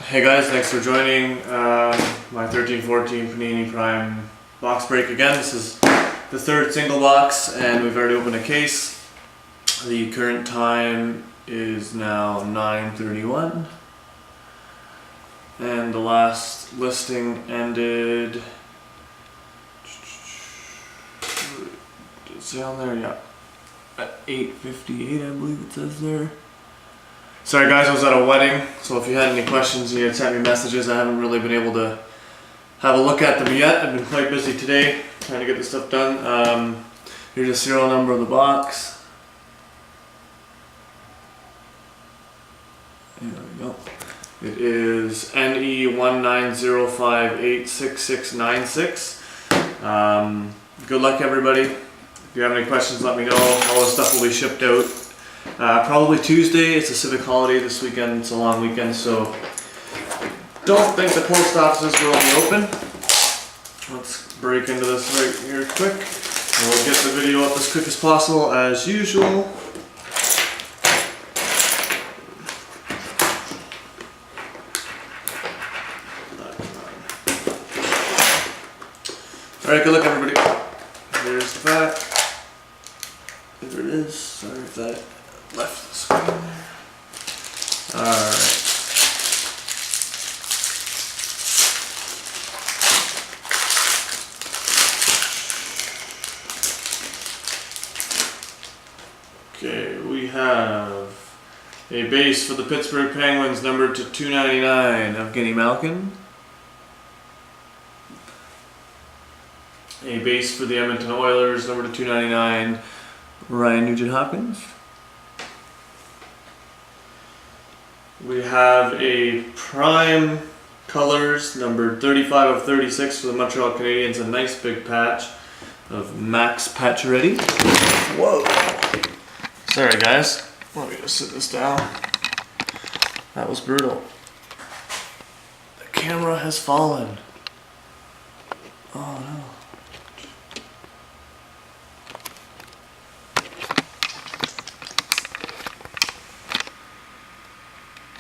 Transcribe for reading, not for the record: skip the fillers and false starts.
Hey guys, thanks for joining my 13-14 Panini Prime box break again. This is the third single box and we've already opened a case. The current time is now 9:31 and the last listing ended, did it say on there? Yeah, at 8:58 I believe it says there. Sorry guys, I was at a wedding, so if you had any questions you had sent me messages. I haven't really been able to have a look at them yet. I've been quite busy today trying to get this stuff done. Here's the serial number of the box. There we go. It is NE190586696. Good luck everybody. If you have any questions, let me know. All this stuff will be shipped out. Probably Tuesday. It's a civic holiday this weekend. It's a long weekend, so don't think the post offices will be open. Let's break into this right here quick. And we'll get the video up as quick as possible as usual. Alright, good luck everybody. Here's the back. There it is. Sorry if that left the screen there. Alright. Okay, we have a base for the Pittsburgh Penguins numbered to 299 of Evgeny Malkin. A base for the Edmonton Oilers numbered to 299 Ryan Nugent-Hopkins. We have a prime colors numbered 35 of 36 for the Montreal Canadiens, a nice big patch of Max Pacioretty. Whoa! Sorry guys, let me just sit this down. That was brutal. The camera has fallen. Oh no.